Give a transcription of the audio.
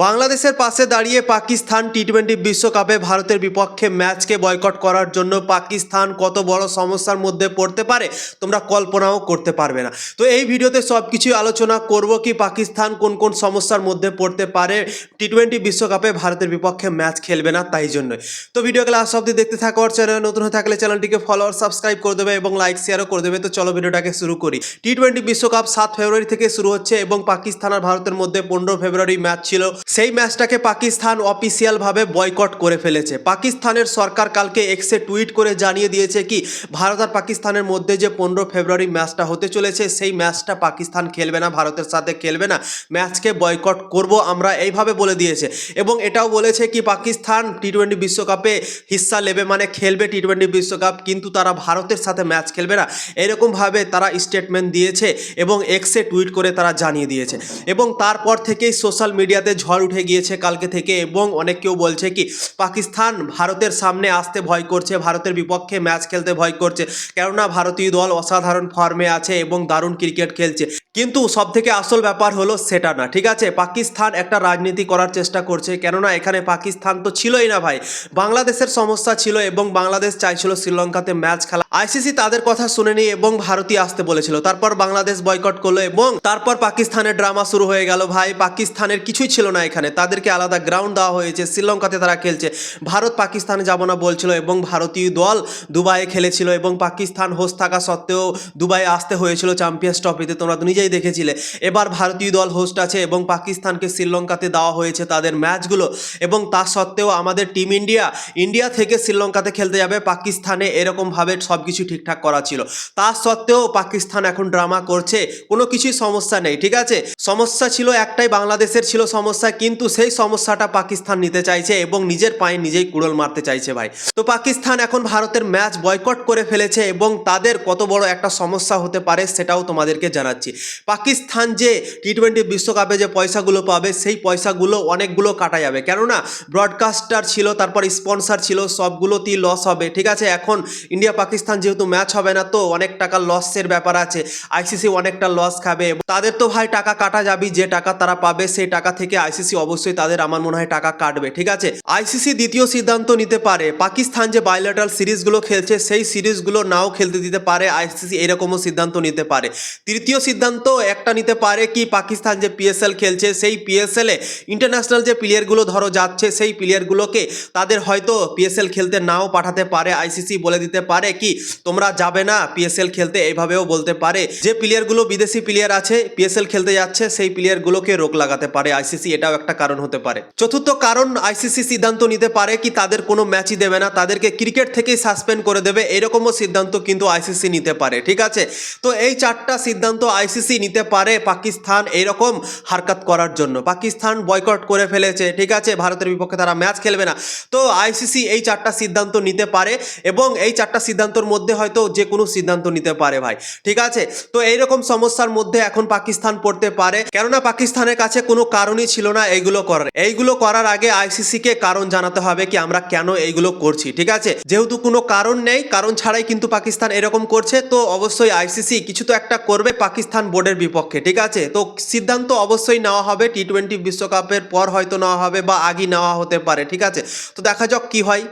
বাংলাদেশের পাশে দাঁড়িয়ে পাকিস্তান টি-20 বিশ্বকাপে ভারতের বিপক্ষে ম্যাচকে বয়কট করার জন্য পাকিস্তান কত বড় সমস্যার মধ্যে পড়তে পারে তোমরা কল্পনাও করতে পারবে না। তো এই ভিডিওতে সব কিছুই আলোচনা করব কি পাকিস্তান কোন কোন সমস্যার মধ্যে পড়তে পারে টি-20 বিশ্বকাপে ভারতের বিপক্ষে ম্যাচ খেলবে না তাই জন্য। তো ভিডিওকে লাস্ট অবধি দেখতে থাকো, আর চ্যানেল নতুন হয়ে থাকলে চ্যানেলটিকে ফলো আর সাবস্ক্রাইব করে দেবে এবং লাইক শেয়ারও করে দেবে। তো চলো ভিডিওটাকে শুরু করি। টি-20 বিশ্বকাপ 7 ফেব্রুয়ারি থেকে শুরু হচ্ছে এবং পাকিস্তান আর ভারতের মধ্যে 15 ফেব্রুয়ারি ম্যাচ ছিল। সেই ম্যাচটাকে পাকিস্তান অফিসিয়াল ভাবে বয়কট করে ফেলেছে। পাকিস্তানের সরকার কালকে এক্সে টুইট করে জানিয়ে দিয়েছে কি ভারত আর পাকিস্তানের মধ্যে যে 15 ফেব্রুয়ারি ম্যাচটা হতে চলেছে সেই ম্যাচটা পাকিস্তান খেলবে না, ভারতের সাথে খেলবে না, ম্যাচকে বয়কট করব আমরা, এইভাবে বলে দিয়েছে। এবং এটাও বলেছে কি পাকিস্তান টি-20 বিশ্বকাপে হিস্সা নেবে, মানে খেলবে টি-20 বিশ্বকাপ, কিন্তু তারা ভারতের সাথে ম্যাচ খেলবে না, এরকমভাবে তারা স্টেটমেন্ট দিয়েছে এবং এক্সে টুইট করে তারা জানিয়ে দিয়েছে। এবং তারপর থেকেই সোশ্যাল মিডিয়াতে ঝড় উঠে গিয়েছে কালকে থেকে, এবং অনেক কেউ বলছে কি পাকিস্তান ভারতের সামনে আসতে ভয় করছে, ভারতের বিপক্ষে ম্যাচ খেলতে ভয় করছে, কেননা ভারতীয় দল অসাধারণ ফর্মে আছে এবং দারুণ ক্রিকেট খেলছে। কিন্তু সব থেকে আসল ব্যাপার হলো সেটা না, ঠিক আছে? পাকিস্তান একটা রাজনীতি করার চেষ্টা করছে, কেননা এখানে পাকিস্তান তো ছিলই না ভাই, বাংলাদেশের সমস্যা ছিল এবং বাংলাদেশ চাইছিল শ্রীলঙ্কাতে ম্যাচ খেলা। আইসিসি তাদের কথা শুনেনি এবং ভারতীয় আসতে বলেছিল, তারপর বাংলাদেশ বয়কট করলো এবং তারপর পাকিস্তানের ড্রামা শুরু হয়ে গেল ভাই। পাকিস্তানের কিছুই ছিল না এখানে, তাদেরকে আলাদা গ্রাউন্ড দেওয়া হয়েছে, শ্রীলঙ্কাতে তারা খেলছে। ভারত পাকিস্তানে যাব না বলছিল এবং ভারতীয় দল দুবাইয়ে খেলেছিল এবং পাকিস্তান হোস্ট থাকা সত্ত্বেও দুবাইয়ে আসতে হয়েছিল চ্যাম্পিয়ন্স ট্রফিতে, তোমরা তো নিজেই দেখেছিলে। এবার ভারতীয় দল হোস্ট আছে এবং পাকিস্তানকে শ্রীলঙ্কাতে দেওয়া হয়েছে তাদের ম্যাচগুলো, এবং তা সত্ত্বেও আমাদের টিম ইন্ডিয়া থেকে শ্রীলঙ্কাতে খেলতে যাবে পাকিস্তানে, এরকমভাবে সব কিছু ঠিকঠাক করা ছিল। তা সত্ত্বেও পাকিস্তান এখন ড্রামা করছে, কোনো কিছুই সমস্যা নেই, ঠিক আছে? সমস্যা ছিল একটাই, বাংলাদেশের ছিল সমস্যা, কিন্তু সেই সমস্যাটা পাকিস্তান নিতে চাইছে এবং নিজের পায়ে নিজেই কুড়োল মারতে চাইছে ভাই। তো পাকিস্তান এখন ভারতের ম্যাচ বয়কট করে ফেলেছে এবং তাদের কত বড় একটা সমস্যা হতে পারে সেটাও তোমাদেরকে জানাচ্ছি। পাকিস্তান যে টি-20 বিশ্বকাপে যে পয়সাগুলো পাবে সেই পয়সাগুলো অনেকগুলো কাটা যাবে, কেননা ব্রডকাস্টার ছিল, তারপর স্পন্সর ছিল, সবগুলোতেই লস হবে, ঠিক আছে? এখন ইন্ডিয়া পাকিস্তান যেহেতু ম্যাচ হবে না, তো অনেক টাকা লসের ব্যাপার আছে, আইসিসি অনেকটা লস খাবে, তাদের তো ভাই টাকা কাটা যাবে, যে টাকা তারা পাবে সেই টাকা থেকে আইসিসি অবশ্যই তাদের আমার মনে হয় টাকা কাটবে, ঠিক আছে? আইসিসি দ্বিতীয় সিদ্ধান্ত নিতে পারে, পাকিস্তান যে বাইলেটারাল সিরিজগুলো খেলছে সেই সিরিজগুলো নাও খেলতে দিতে পারে আইসিসি, এরকমও সিদ্ধান্ত নিতে পারে। তৃতীয় সিদ্ধান্ত একটা নিতে পারে কি পাকিস্তান যে পিএসএল খেলছে সেই পিএসএলে ইন্টারন্যাশনাল যে প্লেয়ারগুলো ধরো যাচ্ছে সেই প্লেয়ারগুলোকে তাদের হয়তো পিএসএল খেলতে নাও পাঠাতে পারে, আইসিসি বলে দিতে পারে কি তোমরা যাবে না পিএসএল খেলতে, এইভাবেও বলতে পারে। যে প্লেয়ারগুলো বিদেশি প্লেয়ার আছে পিএসএল খেলতে যাচ্ছে সেই প্লেয়ারগুলোকে রোক লাগাতে পারে আইসিসি, এটাও একটা কারণ হতে পারে। চতুর্থ কারণ, আইসিসি সিদ্ধান্ত নিতে পারে কি তাদের কোনো ম্যাচই দেবে না, তাদেরকে ক্রিকেট থেকেই সাসপেন্ড করে দেবে, এরকমও সিদ্ধান্ত কিন্তু আইসিসি নিতে পারে, ঠিক আছে? তো এই চারটা সিদ্ধান্ত আইসিসি নিতে পারে পাকিস্তান এইরকম হারকাত করার জন্য। পাকিস্তান বয়কট করে ফেলেছে, ঠিক আছে, ভারতের বিপক্ষে তারা ম্যাচ খেলবে না, তো আইসিসি এই চারটা সিদ্ধান্ত নিতে পারে এবং এই চারটা সিদ্ধান্তর মধ্যে হয়তো যে কোনো সিদ্ধান্ত নিতে পারে ভাই, ঠিক আছে? তো এইরকম সমস্যার মধ্যে এখন পাকিস্তান পড়তে পারে, কেননা পাকিস্তানের কাছে কোনো কারণই ছিল না এইগুলো করার আগে আইসিসিকে কারণ জানাতে হবে কি আমরা কেন এইগুলো করছি, ঠিক আছে? যেহেতু কোনো কারণ নেই, কারণ ছাড়াই কিন্তু পাকিস্তান এরকম করছে, তো অবশ্যই আইসিসি কিছু তো একটা করবে পাকিস্তান বোর্ডের বিপক্ষে, ঠিক আছে? তো সিদ্ধান্ত অবশ্যই নেওয়া হবে, টি-20 বিশ্বকাপের পর হয়তো নেওয়া হবে বা আগেই নেওয়া হতে পারে, ঠিক আছে? তো দেখা যাক কি হয়।